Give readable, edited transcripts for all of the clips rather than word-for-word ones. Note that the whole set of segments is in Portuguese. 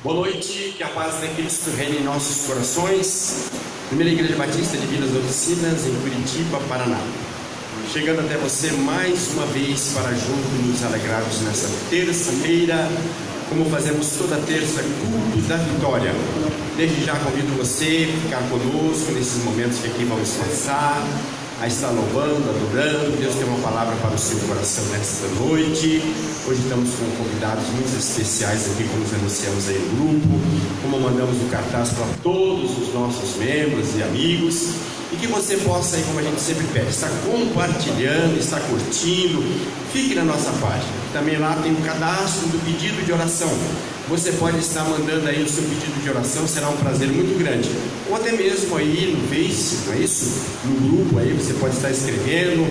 Boa noite, que a paz de Cristo reine em nossos corações. Primeira Igreja Batista de Vilas Oficinas, em Curitiba, Paraná. Chegando até você mais uma vez para juntos nos alegrarmos nessa terça-feira, como fazemos toda terça, culto da vitória. Desde já convido você a ficar conosco nesses momentos que aqui vamos passar, a estar louvando, adorando. Deus tem uma palavra para o seu coração nesta noite. Hoje estamos com convidados muito especiais aqui, como nos anunciamos aí no grupo, como mandamos o cartaz para todos os nossos membros e amigos, e que você possa aí, como a gente sempre pede, estar compartilhando, estar curtindo. Fique na nossa página, também lá tem um cadastro do pedido de oração. Você pode estar mandando aí o seu pedido de oração, será um prazer muito grande. Ou até mesmo aí no Face, não é isso? No grupo aí você pode estar escrevendo,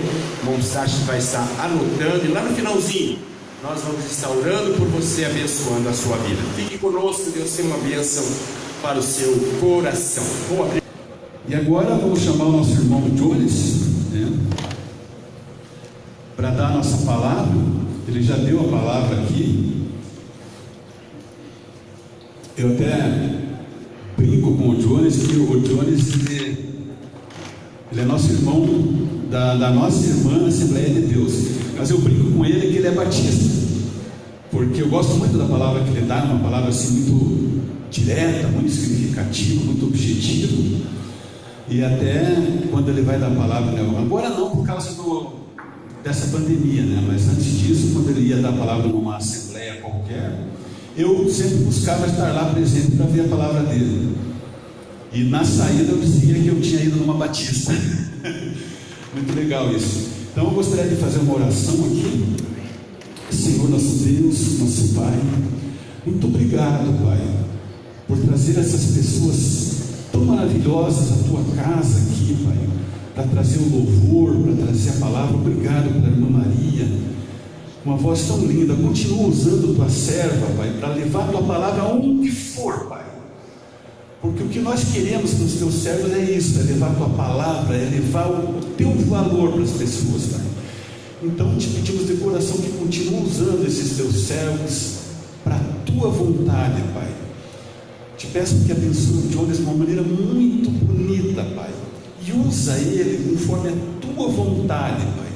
o Monsachi vai estar anotando, e lá no finalzinho nós vamos estar orando por você, abençoando a sua vida. Fique conosco, Deus tem uma bênção para o seu coração. Vou abrir. E agora vamos chamar o nosso irmão Jones, para dar a nossa palavra. Ele já deu a palavra aqui. Eu até brinco com o Jones, que o Jones ele é nosso irmão da nossa irmã Assembleia de Deus, mas eu brinco com ele que ele é batista, porque eu gosto muito da palavra que ele dá, uma palavra assim muito direta, muito significativa, muito objetiva. E até quando ele vai dar a palavra, né? Agora não por causa dessa pandemia, né? Mas antes disso, quando ele ia dar a palavra numa assembleia qualquer, eu sempre buscava estar lá presente para ver a palavra dele. E na saída eu dizia que eu tinha ido numa batista. Muito legal isso. Então eu gostaria de fazer uma oração aqui. Senhor nosso Deus, nosso Pai, muito obrigado, Pai, por trazer essas pessoas tão maravilhosas à tua casa aqui, Pai, para trazer o louvor, para trazer a palavra. Obrigado pela irmã Maria, uma voz tão linda. Continua usando tua serva, Pai, para levar a tua palavra aonde for, Pai, porque o que nós queremos com os teus servos é isso, é levar a tua palavra, é levar o teu valor para as pessoas, Pai. Então te pedimos de coração que continue usando esses teus servos para a tua vontade, Pai. Te peço que abençoe o Jones de uma maneira muito bonita, Pai, e usa ele conforme a tua vontade, Pai.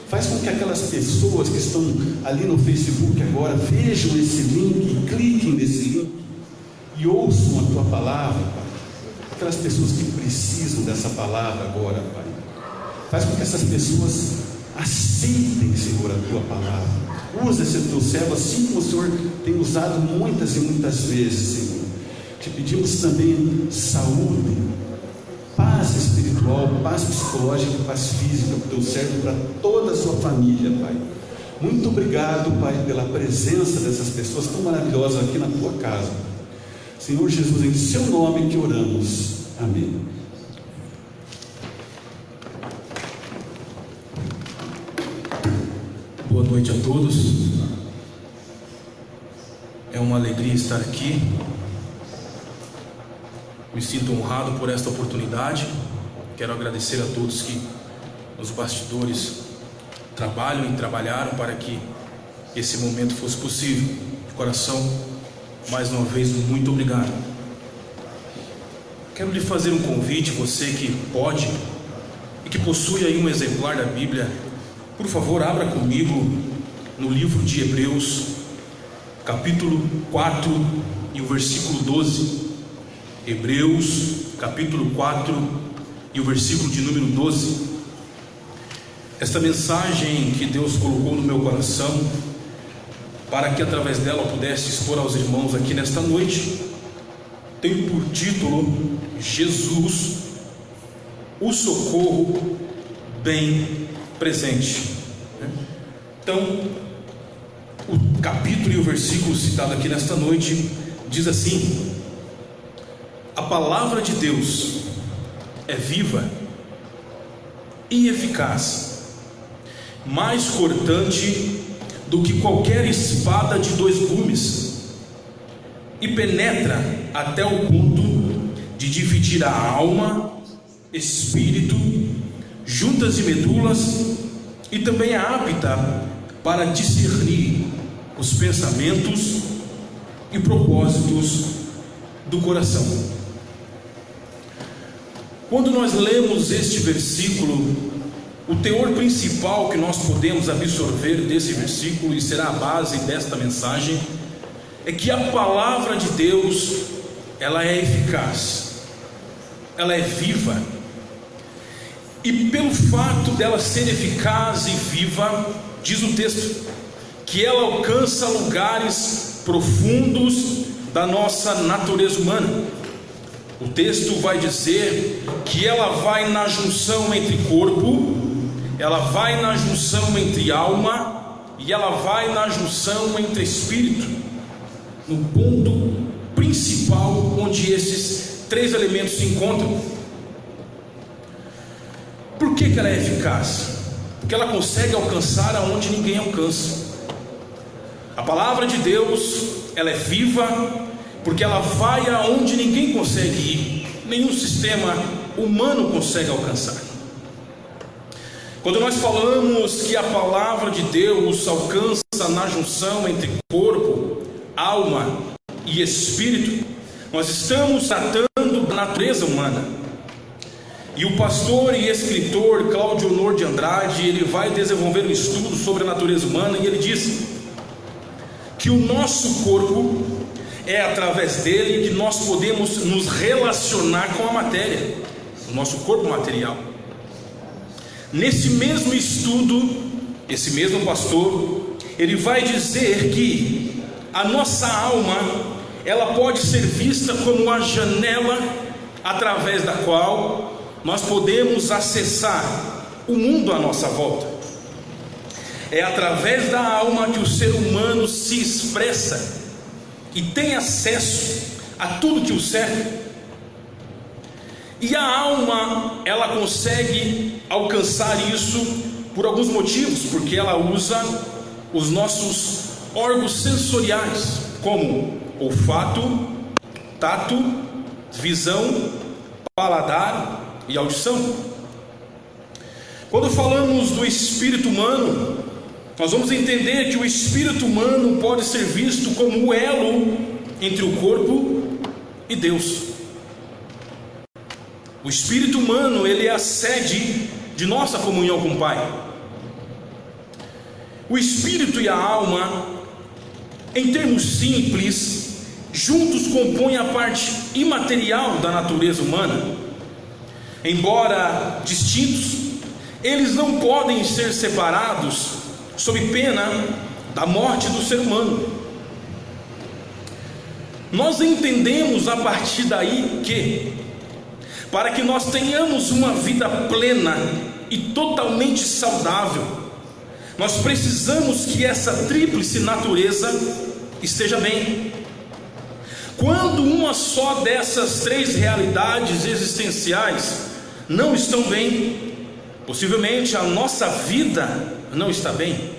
Faz com que aquelas pessoas que estão ali no Facebook agora vejam esse link, cliquem nesse link e ouçam a tua palavra, Pai. Aquelas pessoas que precisam dessa palavra agora, Pai. Faz com que essas pessoas aceitem, Senhor, a tua palavra. Usa esse teu servo assim como o Senhor tem usado muitas e muitas vezes, Senhor. Te pedimos também saúde, paz espiritual, paz psicológica, paz física para o teu servo, para toda a sua família, Pai. Muito obrigado, Pai, pela presença dessas pessoas tão maravilhosas aqui na tua casa. Senhor Jesus, em seu nome que oramos. Amém. Boa noite a todos. É uma alegria estar aqui. Me sinto honrado por esta oportunidade. Quero agradecer a todos que nos bastidores trabalham e trabalharam para que esse momento fosse possível. De coração, mais uma vez, muito obrigado. Quero lhe fazer um convite, você que pode e que possui aí um exemplar da Bíblia. Por favor, abra comigo no livro de Hebreus, capítulo 4 e o versículo 12. Hebreus, capítulo 4 e o versículo de número 12. Esta mensagem que Deus colocou no meu coração, para que através dela eu pudesse expor aos irmãos aqui nesta noite, tem por título: Jesus, o socorro bem presente. Então, o capítulo e o versículo citado aqui nesta noite diz assim: a palavra de Deus é viva e eficaz, mais cortante do que qualquer espada de dois gumes, e penetra até o ponto de dividir a alma, espírito, juntas e medulas, e também é apta para discernir os pensamentos e propósitos do coração. Quando nós lemos este versículo, o teor principal que nós podemos absorver desse versículo, e será a base desta mensagem, é que a palavra de Deus, ela é eficaz, ela é viva, e pelo fato dela ser eficaz e viva, diz o texto, que ela alcança lugares profundos da nossa natureza humana. O texto vai dizer que ela vai na junção entre corpo, ela vai na junção entre alma e ela vai na junção entre espírito, no ponto principal onde esses três elementos se encontram. Por que ela é eficaz? Porque ela consegue alcançar aonde ninguém alcança. A palavra de Deus, ela é viva, porque ela vai aonde ninguém consegue ir, nenhum sistema humano consegue alcançar. Quando nós falamos que a palavra de Deus alcança na junção entre corpo, alma e espírito, nós estamos tratando da natureza humana. E o pastor e escritor Cláudio Honor de Andrade, ele vai desenvolver um estudo sobre a natureza humana, e ele diz que o nosso corpo é através dele que nós podemos nos relacionar com a matéria, o nosso corpo material. Nesse mesmo estudo, esse mesmo pastor, ele vai dizer que a nossa alma, ela pode ser vista como a janela através da qual nós podemos acessar o mundo à nossa volta. É através da alma que o ser humano se expressa e tem acesso a tudo que o cerca. E a alma, ela consegue alcançar isso por alguns motivos, porque ela usa os nossos órgãos sensoriais, como olfato, tato, visão, paladar e audição. Quando falamos do espírito humano, nós vamos entender que o espírito humano pode ser visto como o elo entre o corpo e Deus. O espírito humano, ele é a sede de nossa comunhão com o Pai. O espírito e a alma, em termos simples, juntos compõem a parte imaterial da natureza humana. Embora distintos, eles não podem ser separados sob pena da morte do ser humano. Nós entendemos a partir daí que, para que nós tenhamos uma vida plena e totalmente saudável, nós precisamos que essa tríplice natureza esteja bem. Quando uma só dessas três realidades existenciais não estão bem, possivelmente a nossa vida não está bem.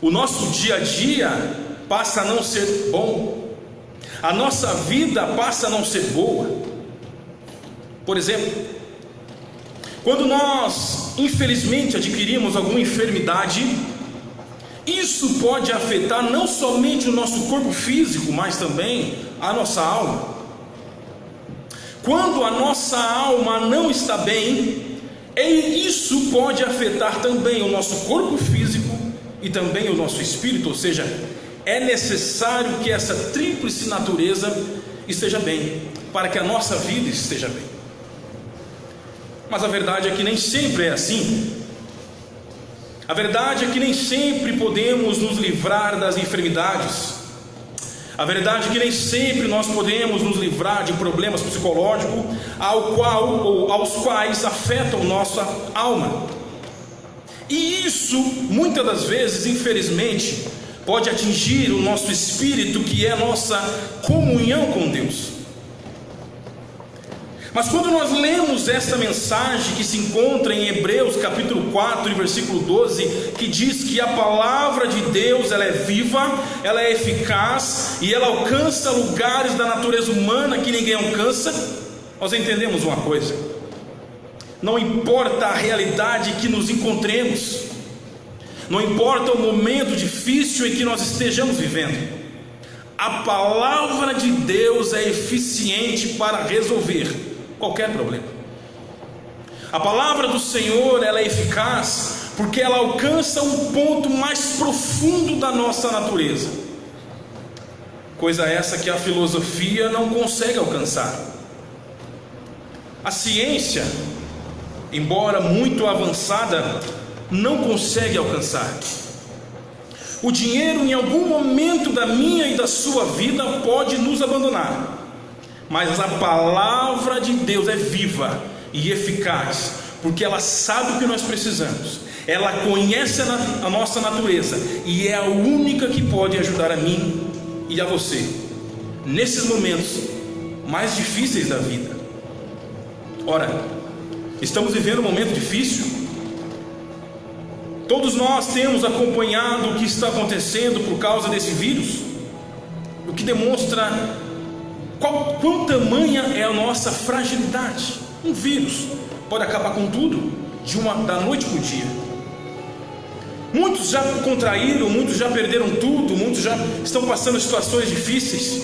O nosso dia a dia passa a não ser bom. A nossa vida passa a não ser boa. Por exemplo, quando nós infelizmente adquirimos alguma enfermidade, isso pode afetar não somente o nosso corpo físico, mas também a nossa alma. Quando a nossa alma não está bem, isso pode afetar também o nosso corpo físico e também o nosso espírito. Ou seja, é necessário que essa tríplice natureza esteja bem, para que a nossa vida esteja bem. Mas a verdade é que nem sempre é assim. A verdade é que nem sempre podemos nos livrar das enfermidades. A verdade é que nem sempre nós podemos nos livrar de problemas psicológicos aos quais afetam nossa alma. E isso, muitas das vezes, infelizmente, pode atingir o nosso espírito, que é a nossa comunhão com Deus. Mas quando nós lemos esta mensagem que se encontra em Hebreus capítulo 4 e versículo 12, que diz que a palavra de Deus, ela é viva, ela é eficaz e ela alcança lugares da natureza humana que ninguém alcança, nós entendemos uma coisa: não importa a realidade que nos encontremos, não importa o momento difícil em que nós estejamos vivendo, A palavra de Deus é eficiente para resolver qualquer problema. A palavra do Senhor, ela é eficaz porque ela alcança um ponto mais profundo da nossa natureza, coisa essa que a filosofia não consegue alcançar. A ciência, embora muito avançada, não consegue alcançar. O dinheiro, em algum momento da minha e da sua vida, pode nos abandonar, mas a palavra de Deus é viva e eficaz, porque ela sabe o que nós precisamos, ela conhece a nossa natureza, e é a única que pode ajudar a mim e a você, nesses momentos mais difíceis da vida. Ora, estamos vivendo um momento difícil. Todos nós temos acompanhado o que está acontecendo por causa desse vírus, o que demonstra quão tamanha é a nossa fragilidade. Um vírus pode acabar com tudo da noite para o dia. Muitos já contraíram, muitos já perderam tudo, muitos já estão passando situações difíceis.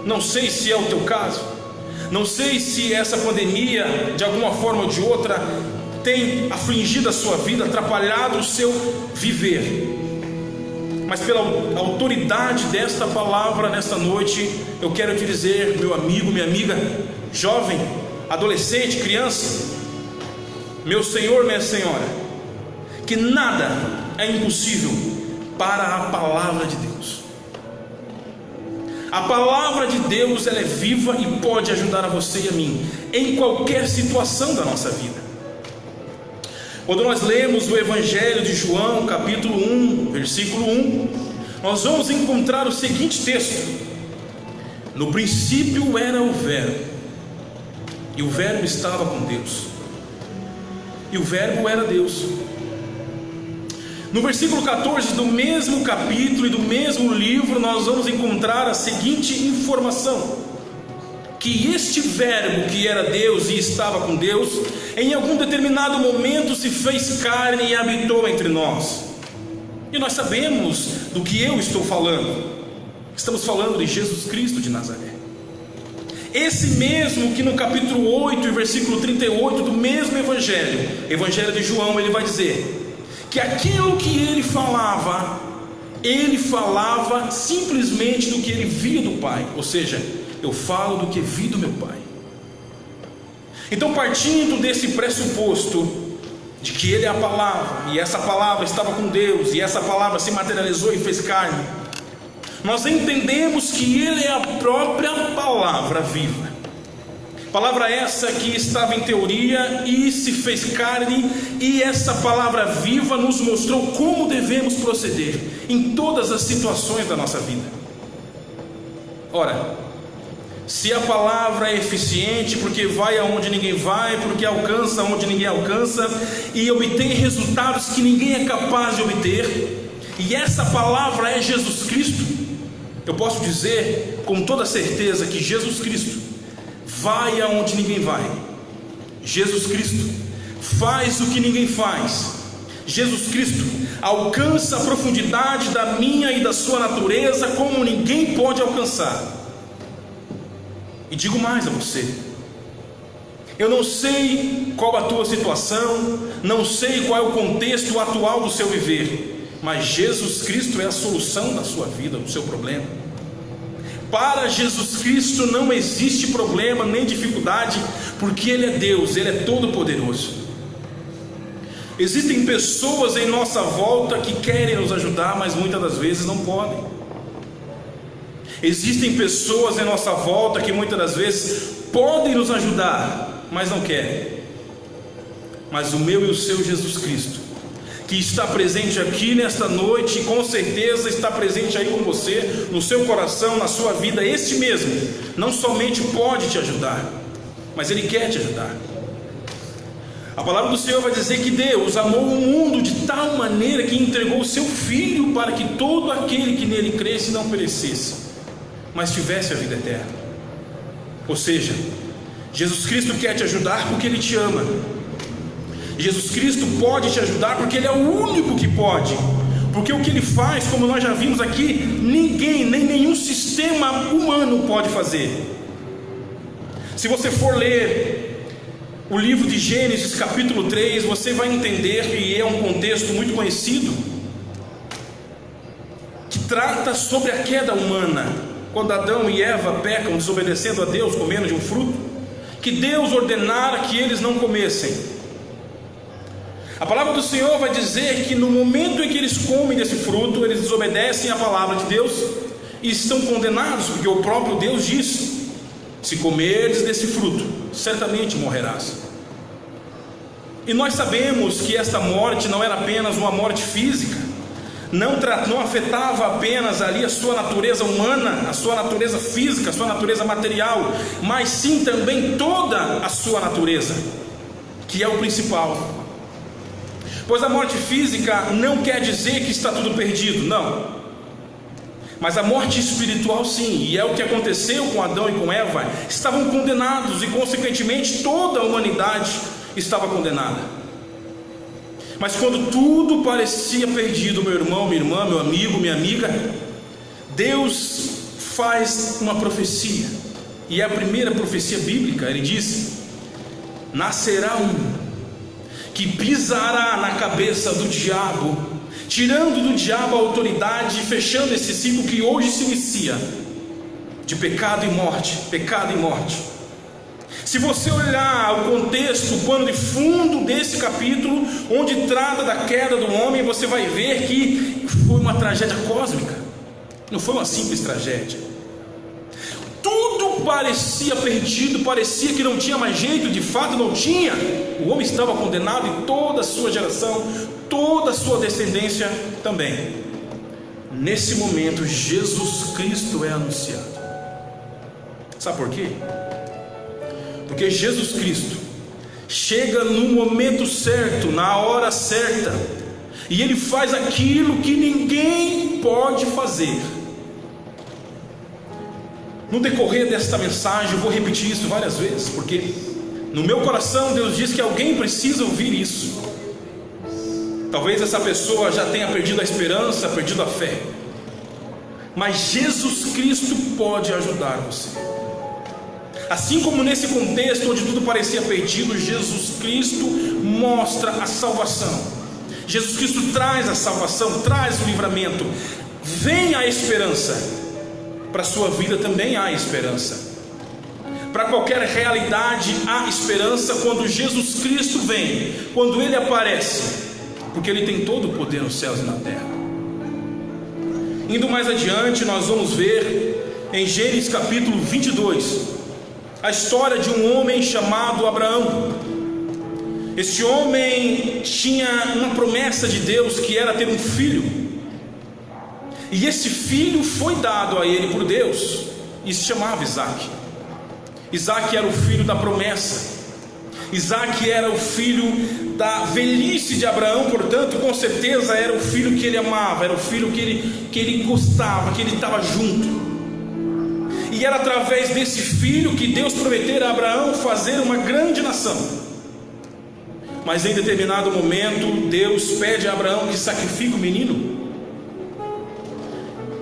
Não sei se é o teu caso, não sei se essa pandemia, de alguma forma ou de outra, tem afligido a sua vida, atrapalhado o seu viver. Mas pela autoridade desta palavra nesta noite, eu quero te dizer, meu amigo, minha amiga, jovem, adolescente, criança, meu senhor, minha senhora, que nada é impossível para a palavra de Deus. A palavra de Deus, ela é viva e pode ajudar a você e a mim em qualquer situação da nossa vida. Quando nós lemos o Evangelho de João, capítulo 1, versículo 1, nós vamos encontrar o seguinte texto: no princípio era o Verbo, e o Verbo estava com Deus, e o Verbo era Deus. No versículo 14 do mesmo capítulo e do mesmo livro, nós vamos encontrar a seguinte informação: que este Verbo, que era Deus e estava com Deus, em algum determinado momento se fez carne e habitou entre nós. E nós sabemos do que eu estou falando. Estamos falando de Jesus Cristo de Nazaré. Esse mesmo que no capítulo 8 e versículo 38 do mesmo Evangelho de João, ele vai dizer que aquilo que ele falava simplesmente do que ele via do Pai. Ou seja, eu falo do que vi do meu Pai. Então, partindo desse pressuposto de que ele é a palavra, e essa palavra estava com Deus, e essa palavra se materializou e fez carne, nós entendemos que ele é a própria palavra viva. Palavra essa que estava em teoria e se fez carne, e essa palavra viva nos mostrou como devemos proceder em todas as situações da nossa vida. Ora, se a palavra é eficiente, porque vai aonde ninguém vai, porque alcança onde ninguém alcança, e obtém resultados que ninguém é capaz de obter, e essa palavra é Jesus Cristo, eu posso dizer com toda certeza que Jesus Cristo vai aonde ninguém vai. Jesus Cristo faz o que ninguém faz. Jesus Cristo alcança a profundidade da minha e da sua natureza como ninguém pode alcançar. E digo mais a você: eu não sei qual a tua situação, não sei qual é o contexto atual do seu viver, mas Jesus Cristo é a solução da sua vida, do seu problema. Para Jesus Cristo não existe problema nem dificuldade, porque Ele é Deus, Ele é todo poderoso. Existem pessoas em nossa volta que querem nos ajudar, mas muitas das vezes não podem. Existem pessoas em nossa volta que muitas das vezes podem nos ajudar, mas não querem. Mas o meu e o seu Jesus Cristo, que está presente aqui nesta noite, e com certeza está presente aí com você, no seu coração, na sua vida, este mesmo, não somente pode te ajudar, mas Ele quer te ajudar. A palavra do Senhor vai dizer que Deus amou o mundo de tal maneira que entregou o seu Filho para que todo aquele que nele cresce não perecesse, mas tivesse a vida eterna. Ou seja, Jesus Cristo quer te ajudar porque Ele te ama. Jesus Cristo pode te ajudar porque Ele é o único que pode, porque o que Ele faz, como nós já vimos aqui, ninguém, nem nenhum sistema sistema humano pode fazer. Se você for ler o livro de Gênesis capítulo 3, você vai entender que é um contexto muito conhecido, que trata sobre a queda humana, quando Adão e Eva pecam, desobedecendo a Deus, comendo de um fruto que Deus ordenara que eles não comessem. A palavra do Senhor vai dizer que no momento em que eles comem desse fruto, eles desobedecem à palavra de Deus e estão condenados, porque o próprio Deus disse: se comerdes desse fruto, certamente morrerás. E nós sabemos que esta morte não era apenas uma morte física, não afetava apenas ali a sua natureza humana, a sua natureza física, a sua natureza material, mas sim também toda a sua natureza, que é o principal. Pois a morte física não quer dizer que está tudo perdido, não. Mas a morte espiritual sim, e é o que aconteceu com Adão e com Eva. Estavam condenados e consequentemente toda a humanidade estava condenada. Mas quando tudo parecia perdido, meu irmão, minha irmã, meu amigo, minha amiga, Deus faz uma profecia, e é a primeira profecia bíblica. Ele diz: nascerá um que pisará na cabeça do diabo, tirando do diabo a autoridade, fechando esse ciclo que hoje se inicia, de pecado e morte, pecado e morte. Se você olhar o contexto, o pano de fundo desse capítulo, onde trata da queda do homem, você vai ver que foi uma tragédia cósmica, não foi uma simples tragédia. Tudo parecia perdido, parecia que não tinha mais jeito, de fato não tinha. O homem estava condenado e toda a sua geração, toda a sua descendência também. Nesse momento, Jesus Cristo é anunciado. Sabe por quê? Porque Jesus Cristo chega no momento certo, na hora certa, e Ele faz aquilo que ninguém pode fazer. No decorrer desta mensagem, eu vou repetir isso várias vezes, porque no meu coração Deus diz que alguém precisa ouvir isso. Talvez essa pessoa já tenha perdido a esperança, perdido a fé, mas Jesus Cristo pode ajudar você. Assim como nesse contexto onde tudo parecia perdido, Jesus Cristo mostra a salvação. Jesus Cristo traz a salvação, traz o livramento. Vem a esperança. Para a sua vida também há esperança. Para qualquer realidade há esperança quando Jesus Cristo vem, quando Ele aparece, porque Ele tem todo o poder nos céus e na terra. Indo mais adiante, nós vamos ver em Gênesis capítulo 22 a história de um homem chamado Abraão. Este homem tinha uma promessa de Deus, que era ter um filho. E esse filho foi dado a ele por Deus, e se chamava Isaac. Isaac era o filho da promessa. Isaac era o filho da velhice de Abraão, portanto, com certeza era o filho que ele amava, era o filho que ele gostava, que ele estava junto. E era através desse filho que Deus prometera a Abraão fazer uma grande nação. Mas em determinado momento, Deus pede a Abraão que sacrifique o menino.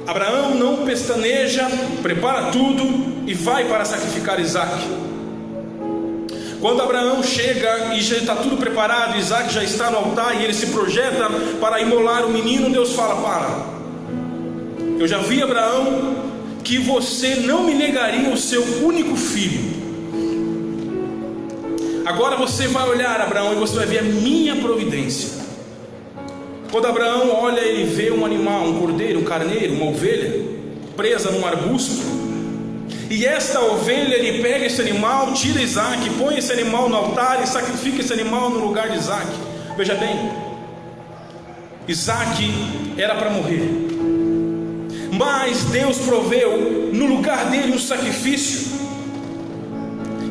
Abraão não pestaneja, prepara tudo e vai para sacrificar Isaac. Quando Abraão chega e já está tudo preparado, Isaac já está no altar e ele se projeta para imolar o menino, Deus fala: para, eu já vi, Abraão, que você não me negaria o seu único filho. Agora você vai olhar, Abraão, e você vai ver a minha providência. Quando Abraão olha, ele vê um animal, um cordeiro, um carneiro, uma ovelha presa num arbusto. E esta ovelha, ele pega esse animal, tira Isaac, põe esse animal no altar e sacrifica esse animal no lugar de Isaac. Veja bem, Isaac era para morrer, mas Deus proveu no lugar dele um sacrifício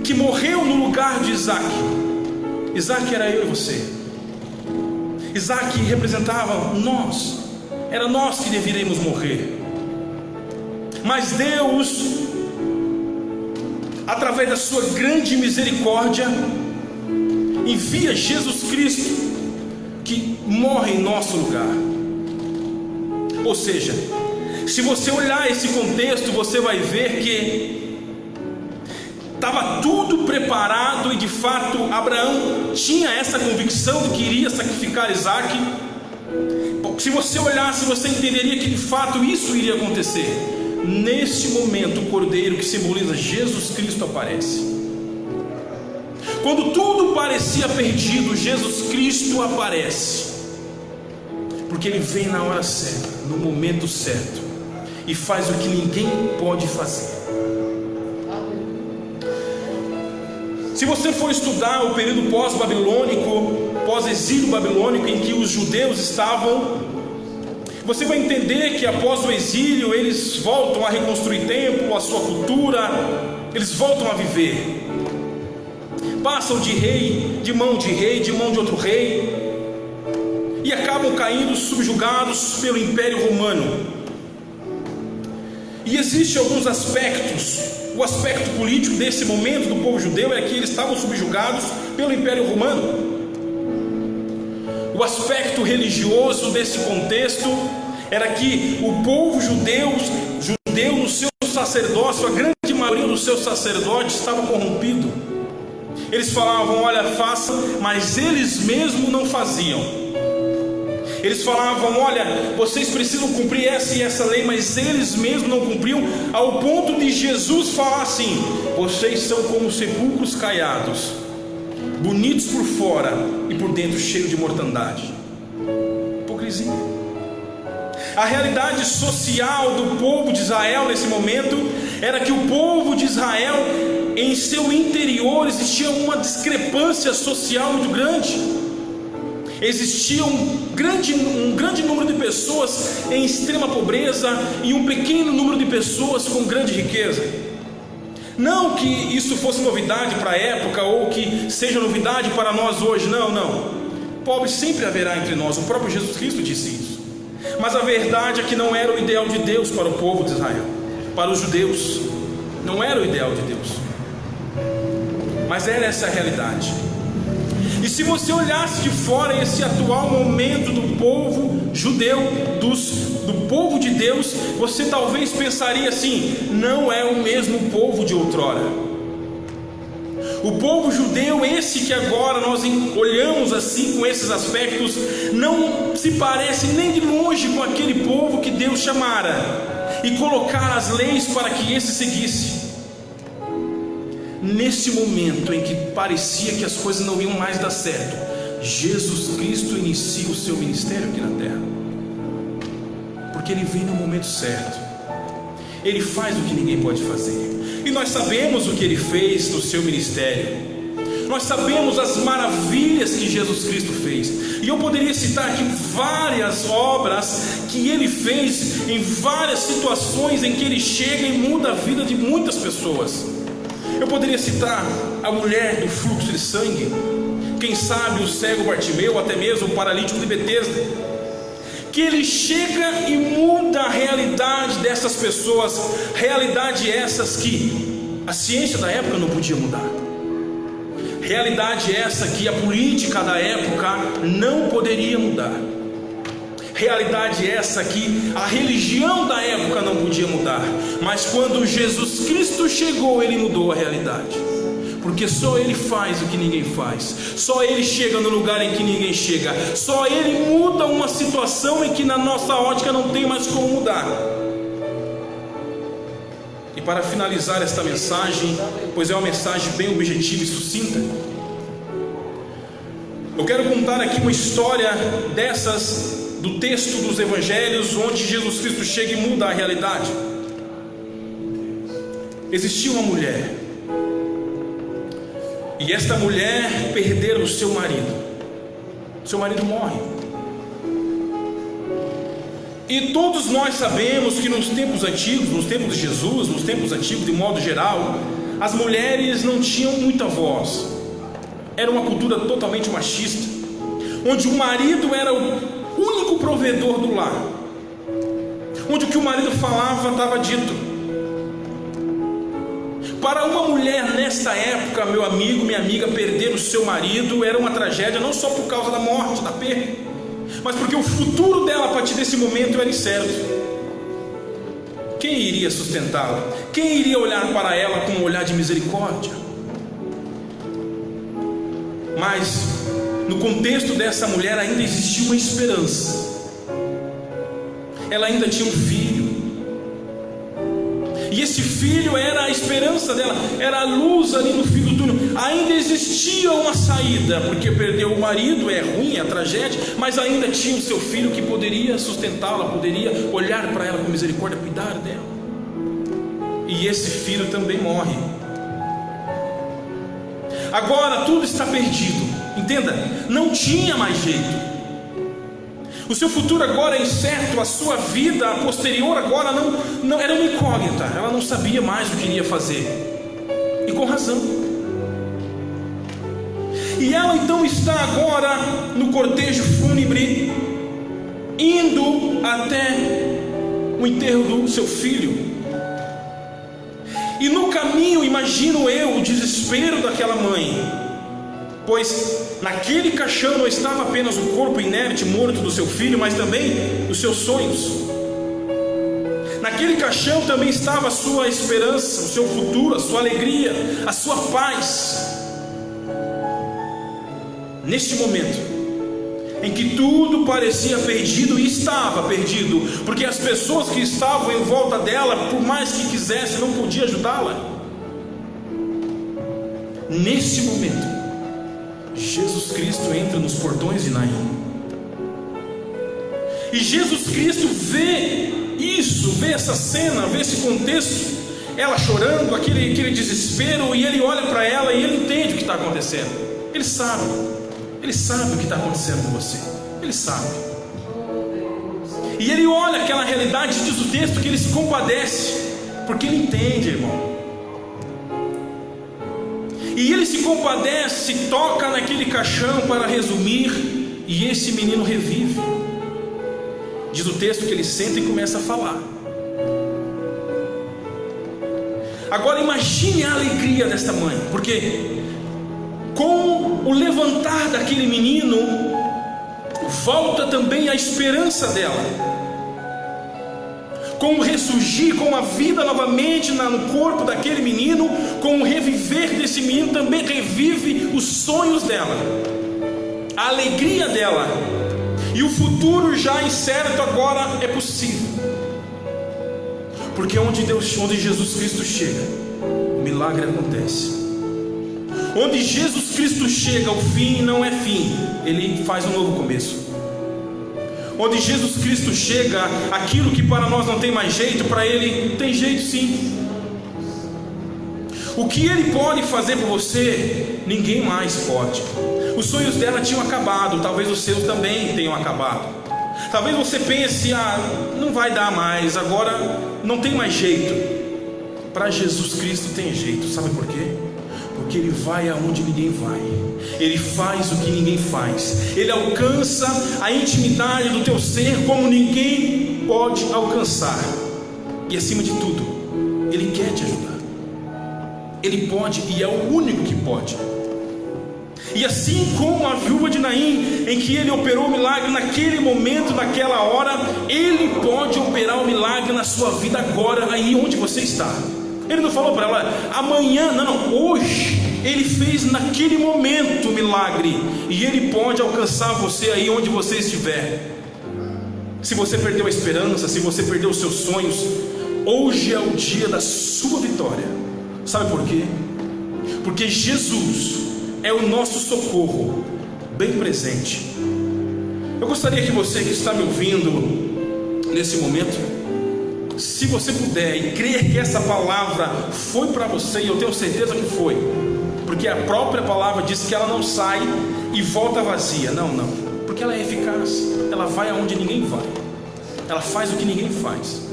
que morreu no lugar de Isaac. Isaac era eu e você. Isaac representava nós, era nós que deveríamos morrer. Mas Deus, através da sua grande misericórdia, envia Jesus Cristo, que morre em nosso lugar. Ou seja, Se você olhar esse contexto, você vai ver que estava tudo preparado, e de fato Abraão tinha essa convicção de que iria sacrificar Isaque. Se você olhasse, você entenderia que de fato isso iria acontecer. Neste momento, o cordeiro, que simboliza Jesus Cristo, aparece. Quando tudo parecia perdido, Jesus Cristo aparece, porque Ele vem na hora certa, no momento certo, e faz o que ninguém pode fazer. Se você for estudar o período pós-babilônico, pós-exílio babilônico, em que os judeus estavam, você vai entender que após o exílio eles voltam a reconstruir o templo, a sua cultura, eles voltam a viver. Passam de rei, de mão de outro rei, e acabam caindo subjugados pelo Império Romano. E existem alguns aspectos. O aspecto político desse momento do povo judeu é que eles estavam subjugados pelo Império Romano. O aspecto religioso desse contexto era que o povo judeu no seu sacerdócio, a grande maioria dos seus sacerdotes estava corrompido. Eles falavam: olha, faça, mas eles mesmos não faziam. Eles falavam: olha, vocês precisam cumprir essa e essa lei, mas eles mesmos não cumpriam, ao ponto de Jesus falar assim: vocês são como sepulcros caiados, bonitos por fora e por dentro cheios de mortandade. Hipocrisia. A realidade social do povo de Israel nesse momento era que o povo de Israel, em seu interior, existia uma discrepância social muito grande. Existia um grande número de pessoas em extrema pobreza e um pequeno número de pessoas com grande riqueza. Não que isso fosse novidade para a época, ou que seja novidade para nós hoje, não. Pobre sempre haverá entre nós, o próprio Jesus Cristo disse isso. Mas a verdade é que não era o ideal de Deus para o povo de Israel, para os judeus, não era o ideal de Deus, mas era essa a realidade. E se você olhasse de fora esse atual momento do povo judeu, do povo de Deus, você talvez pensaria assim: não é o mesmo povo de outrora. O povo judeu, esse que agora nós olhamos assim com esses aspectos, não se parece nem de longe com aquele povo que Deus chamara e colocara as leis para que esse seguisse. Nesse momento em que parecia que as coisas não iam mais dar certo, Jesus Cristo inicia o seu ministério aqui na terra, porque Ele vem no momento certo. Ele faz o que ninguém pode fazer, e nós sabemos o que Ele fez no seu ministério. Nós sabemos as maravilhas que Jesus Cristo fez, e eu poderia citar aqui várias obras que Ele fez, em várias situações em que Ele chega e muda a vida de muitas pessoas. Eu poderia citar a mulher do fluxo de sangue, quem sabe o cego Bartimeu, até mesmo o paralítico de Betesda, que Ele chega e muda a realidade dessas pessoas, realidade essas que a ciência da época não podia mudar, realidade essa que a política da época não poderia mudar, realidade essa que a religião da época não podia mudar. Mas quando Jesus Cristo chegou, Ele mudou a realidade, porque só Ele faz o que ninguém faz, só Ele chega no lugar em que ninguém chega, só Ele muda uma situação em que na nossa ótica não tem mais como mudar. E para finalizar esta mensagem, pois é uma mensagem bem objetiva e sucinta, eu quero contar aqui uma história dessas do texto dos evangelhos, onde Jesus Cristo chega e muda a realidade. Existia uma mulher, e esta mulher perdeu o seu marido. Seu marido morre. E todos nós sabemos que nos tempos antigos, nos tempos de Jesus, nos tempos antigos de modo geral, as mulheres não tinham muita voz. Era uma cultura totalmente machista, onde o marido era o único provedor do lar, onde o que o marido falava estava dito. Para uma mulher nesta época, meu amigo, minha amiga, perder o seu marido era uma tragédia, não só por causa da morte, da perda, mas porque o futuro dela a partir desse momento era incerto. Quem iria sustentá-la? Quem iria olhar para ela com um olhar de misericórdia? Mas no contexto dessa mulher ainda existia uma esperança. Ela ainda tinha um filho, e esse filho era a esperança dela, era a luz ali no fim do túnel. Ainda existia uma saída, porque perdeu o marido, é ruim, é tragédia, mas ainda tinha o seu filho que poderia sustentá-la, poderia olhar para ela com misericórdia, cuidar dela. E esse filho também morre. Agora tudo está perdido, entenda, não tinha mais jeito. O seu futuro agora é incerto, a sua vida posterior agora não era uma incógnita. Ela não sabia mais o que iria fazer, e com razão. E ela então está agora no cortejo fúnebre, indo até o enterro do seu filho. E no caminho, imagino eu, o desespero daquela mãe, pois naquele caixão não estava apenas o corpo inerte, morto do seu filho, mas também os seus sonhos. Naquele caixão também estava a sua esperança, o seu futuro, a sua alegria, a sua paz. Neste momento em que tudo parecia perdido, e estava perdido, porque as pessoas que estavam em volta dela, por mais que quisessem, não podiam ajudá-la. Neste momento, Jesus Cristo entra nos portões de Naim, e Jesus Cristo vê isso, vê essa cena, vê esse contexto, ela chorando, aquele desespero, e ele olha para ela e ele entende o que está acontecendo. Ele sabe o que está acontecendo com você, ele sabe, e ele olha aquela realidade, diz o texto que ele se compadece, porque ele entende, irmão. E ele se compadece, toca naquele caixão, para resumir, e esse menino revive. Diz o texto que ele senta e começa a falar. Agora imagine a alegria desta mãe, porque com o levantar daquele menino, volta também a esperança dela. Com o ressurgir, com a vida novamente no corpo daquele menino, com o reviver desse menino, também revive os sonhos dela, a alegria dela, e o futuro já incerto agora é possível, porque onde Jesus Cristo chega, o milagre acontece. Onde Jesus Cristo chega, o fim não é fim, ele faz um novo começo. Onde Jesus Cristo chega, aquilo que para nós não tem mais jeito, para Ele tem jeito sim. O que Ele pode fazer por você, ninguém mais pode. Os sonhos dela tinham acabado, talvez os seus também tenham acabado. Talvez você pense, não vai dar mais, agora não tem mais jeito. Para Jesus Cristo tem jeito, sabe por quê? Porque Ele vai aonde ninguém vai, Ele faz o que ninguém faz, Ele alcança a intimidade do teu ser como ninguém pode alcançar. E acima de tudo, Ele quer te ajudar, Ele pode, e é o único que pode. E assim como a viúva de Naim, em que Ele operou o milagre naquele momento, naquela hora, Ele pode operar o milagre na sua vida agora, aí onde você está. Ele não falou para ela amanhã, não, hoje. Ele fez naquele momento o milagre, e Ele pode alcançar você aí onde você estiver. Se você perdeu a esperança, se você perdeu os seus sonhos, hoje é o dia da sua vitória. Sabe por quê? Porque Jesus é o nosso socorro bem presente. Eu gostaria que você que está me ouvindo nesse momento, se você puder e crer que essa palavra foi para você, e eu tenho certeza que foi, porque a própria palavra diz que ela não sai e volta vazia. Não, porque ela é eficaz, ela vai aonde ninguém vai, ela faz o que ninguém faz.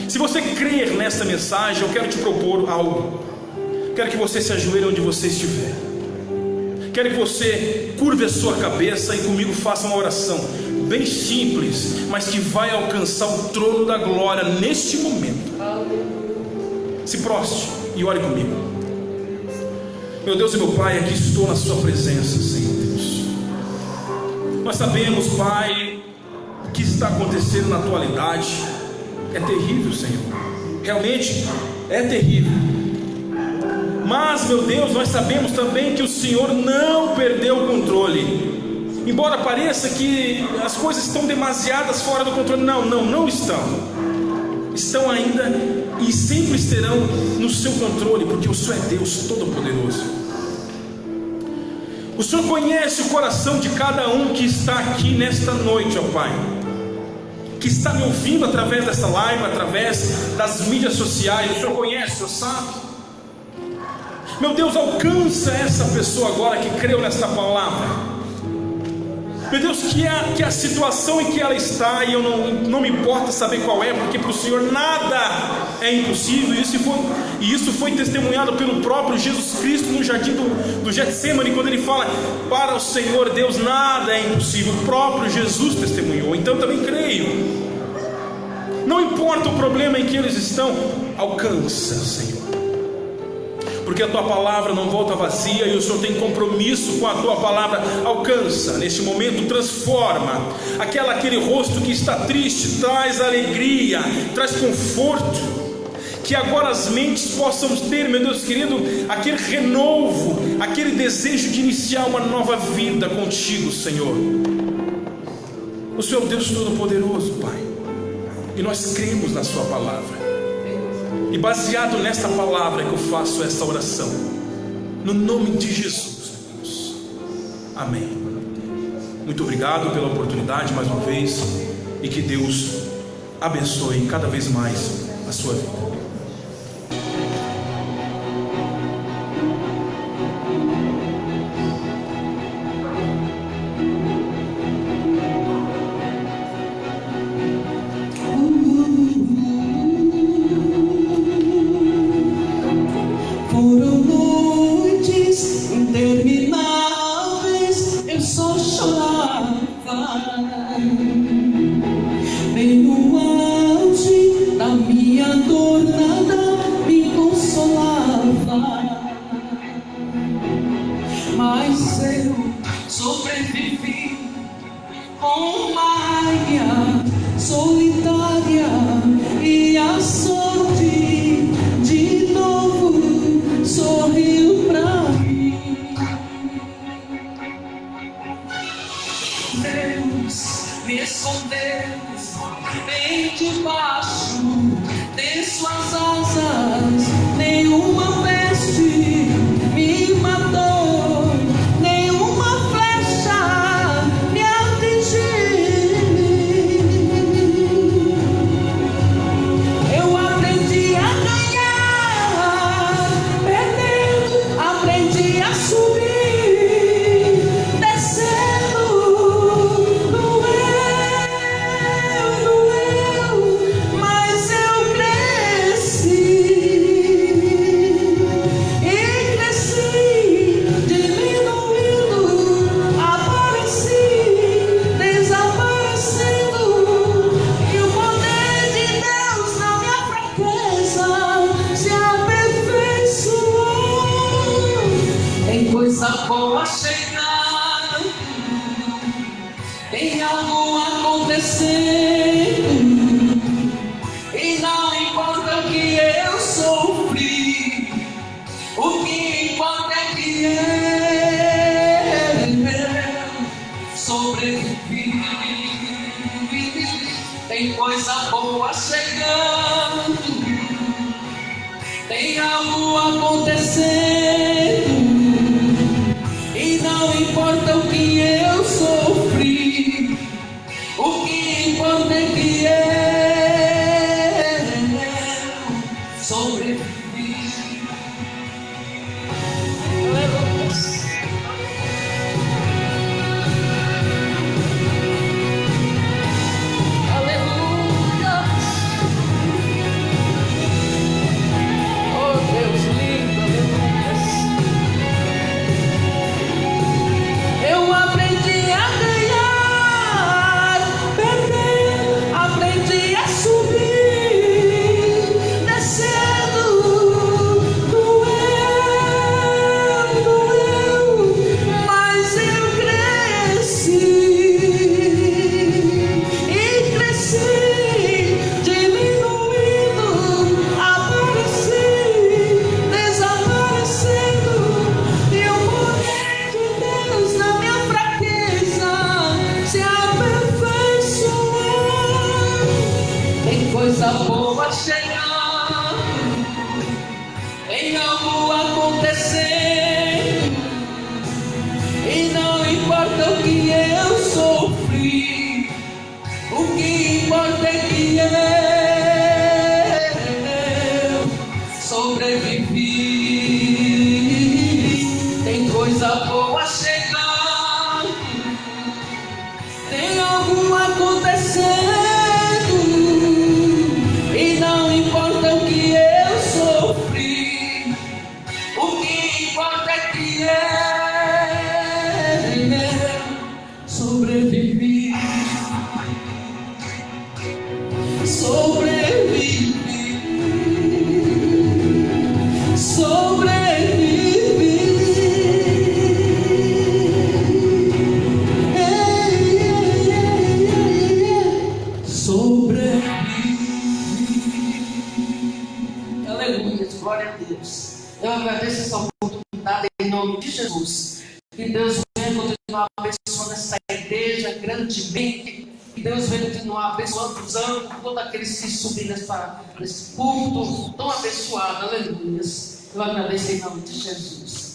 Se você crer nesta mensagem, eu quero te propor algo. Quero que você se ajoelhe onde você estiver, quero que você curve a sua cabeça e comigo faça uma oração bem simples, mas que vai alcançar o trono da glória neste momento. Se proste e ore comigo. Meu Deus e meu Pai, aqui estou na sua presença, Senhor Deus. Nós sabemos, Pai, o que está acontecendo na atualidade é terrível, Senhor. realmente é terrível. Mas, meu Deus, nós sabemos também que o Senhor não perdeu o controle. Embora pareça que as coisas estão demasiadas fora do controle, não estão. Estão ainda e sempre estarão no seu controle, porque o Senhor é Deus Todo-Poderoso. O Senhor conhece o coração de cada um que está aqui nesta noite, ó Pai, que está me ouvindo através dessa live, através das mídias sociais. O Senhor conhece, o Senhor sabe. Meu Deus, alcança essa pessoa agora que creu nesta palavra. Meu Deus, que a situação em que ela está, e eu não me importa saber qual é, porque para o Senhor nada é impossível. E isso foi testemunhado pelo próprio Jesus Cristo no jardim do Getsemane, quando ele fala: para o Senhor Deus nada é impossível. O próprio Jesus testemunhou. Então também creio. Não importa o problema em que eles estão, alcança, Senhor, porque a Tua palavra não volta vazia, e o Senhor tem compromisso com a Tua palavra. Alcança, neste momento, transforma aquele rosto que está triste, traz alegria, traz conforto, que agora as mentes possam ter, meu Deus querido, aquele renovo, aquele desejo de iniciar uma nova vida contigo, Senhor. O Senhor é o Deus Todo-Poderoso, Pai, e nós cremos na Sua palavra. E baseado nesta palavra que eu faço esta oração, no nome de Jesus, Deus. Amém. Muito obrigado pela oportunidade mais uma vez, e que Deus abençoe cada vez mais a sua vida. Tem coisa boa chegando, tem algo acontecendo, e não importa o que eu sofri, o que importa é que eu sobrevivi. Deus lindo, aleluia. agradeço essa oportunidade em nome de Jesus. Que Deus venha continuar abençoando essa igreja grandemente. Que Deus venha continuar abençoando, usando todos aqueles que subem nesse culto tão abençoado. Aleluia. Eu agradeço em nome de Jesus.